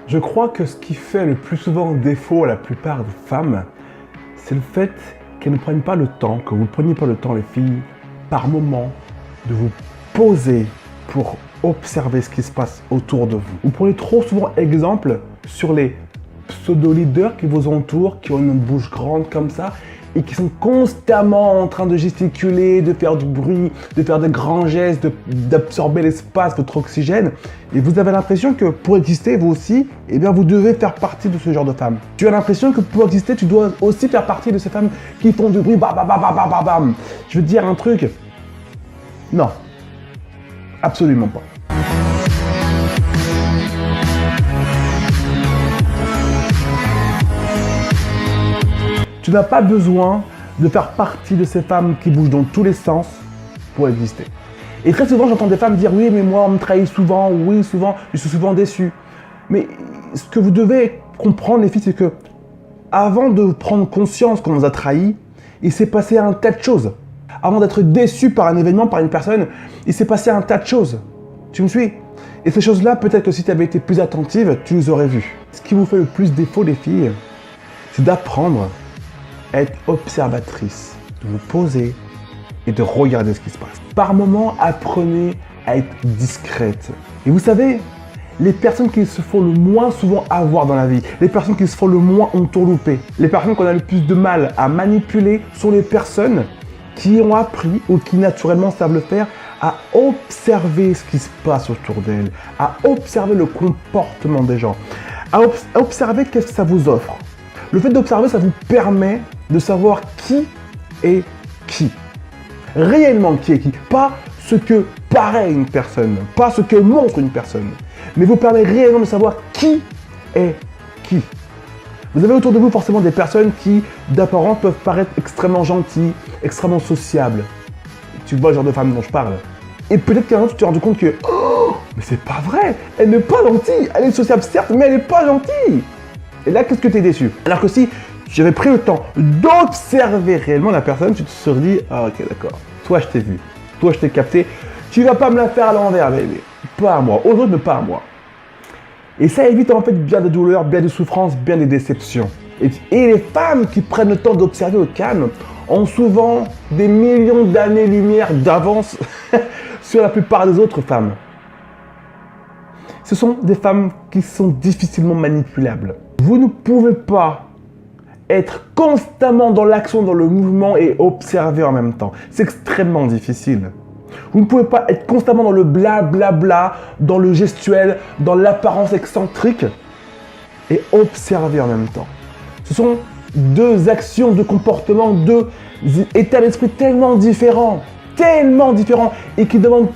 Je crois que ce qui fait le plus souvent défaut à la plupart des femmes, c'est le fait qu'elles ne prennent pas le temps, que vous ne preniez pas le temps, les filles, par moment, de vous poser pour observer ce qui se passe autour de vous. Vous prenez trop souvent exemple sur les pseudo-leaders qui vous entourent, qui ont une bouche grande comme ça, et qui sont constamment en train de gesticuler, de faire du bruit, de faire des grands gestes, d'absorber l'espace, votre oxygène. Et vous avez l'impression que pour exister, vous aussi, eh bien, vous devez faire partie de ce genre de femme. Tu as l'impression que pour exister, tu dois aussi faire partie de ces femmes qui font du bruit, bam, bam, bam, bam, bam, bam. Je veux te dire un truc. Non. Absolument pas. Tu n'as pas besoin de faire partie de ces femmes qui bougent dans tous les sens pour exister. Et très souvent, j'entends des femmes dire « Oui, mais moi, on me trahit souvent. Oui, souvent, je suis souvent déçue. » Mais ce que vous devez comprendre, les filles, c'est que avant de prendre conscience qu'on nous a trahis, il s'est passé un tas de choses. Avant d'être déçu par un événement, par une personne, il s'est passé un tas de choses. Tu me suis? Et ces choses-là, peut-être que si tu avais été plus attentive, tu les aurais vues. Ce qui vous fait le plus défaut, les filles, c'est d'apprendre à être observatrice, de vous poser et de regarder ce qui se passe. Par moments, apprenez à être discrète. Et vous savez, les personnes qui se font le moins souvent avoir dans la vie, les personnes qui se font le moins entourlouper, les personnes qu'on a le plus de mal à manipuler sont les personnes qui ont appris ou qui naturellement savent le faire à observer ce qui se passe autour d'elles, à observer le comportement des gens, à observer qu'est-ce que ça vous offre. Le fait d'observer, ça vous permet de savoir qui est qui. Réellement qui est qui. Pas ce que paraît une personne, pas ce que montre une personne, mais vous permet réellement de savoir qui est qui. Vous avez autour de vous forcément des personnes qui, d'apparence, peuvent paraître extrêmement gentilles, extrêmement sociables. Tu vois le genre de femme dont je parle. Et peut-être qu'un jour, tu te rends compte que « Oh, mais c'est pas vrai, elle n'est pas gentille, elle est sociable certes, mais elle n'est pas gentille !» Et là, qu'est-ce que tu es déçu? Alors que si j'avais pris le temps d'observer réellement la personne, tu te serais dit « Ah ok, d'accord, toi je t'ai vu, toi je t'ai capté, tu vas pas me la faire à l'envers, bébé. Pas à moi, aux autres, mais pas à moi. » Et ça évite en fait bien des douleurs, bien des souffrances, bien des déceptions. Et les femmes qui prennent le temps d'observer au calme ont souvent des millions d'années-lumière d'avance sur la plupart des autres femmes. Ce sont des femmes qui sont difficilement manipulables. Vous ne pouvez pas être constamment dans l'action, dans le mouvement et observer en même temps. C'est extrêmement difficile. Vous ne pouvez pas être constamment dans le blablabla, dans le gestuel, dans l'apparence excentrique et observer en même temps. Ce sont deux actions de comportement, deux états d'esprit tellement différents et qui demandent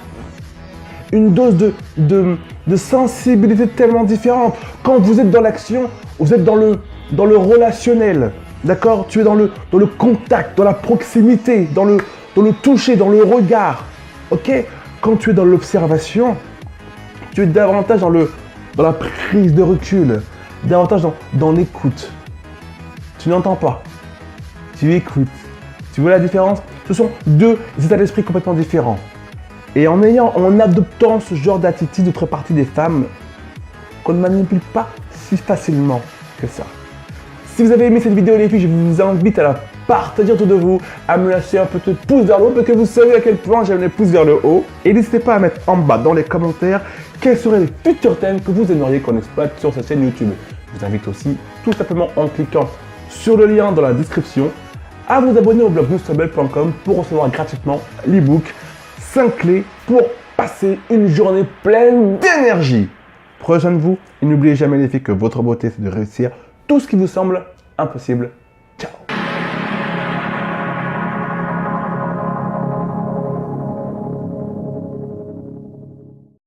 une dose de sensibilité tellement différente. Quand vous êtes dans l'action, vous êtes dans le relationnel, d'accord? Tu es dans le contact, dans la proximité, dans le toucher, dans le regard, ok? Quand tu es dans l'observation, tu es davantage dans la prise de recul, davantage dans l'écoute. Tu n'entends pas, tu écoutes. Tu vois la différence? Ce sont deux états d'esprit complètement différents. Et en adoptant ce genre d'attitude, vous ferez partie des femmes qu'on ne manipule pas si facilement que ça. Si vous avez aimé cette vidéo les filles, je vous invite à la partager autour de vous, à me lâcher un petit pouce vers le haut, parce que vous savez à quel point j'aime les pouces vers le haut. Et n'hésitez pas à mettre en bas dans les commentaires quels seraient les futurs thèmes que vous aimeriez qu'on exploite sur cette chaîne YouTube. Je vous invite aussi tout simplement en cliquant sur le lien dans la description à vous abonner au blog newstabel.com pour recevoir gratuitement l'ebook 5 clés pour passer une journée pleine d'énergie. Prenez soin de vous et n'oubliez jamais les filles que votre beauté c'est de réussir tout ce qui vous semble impossible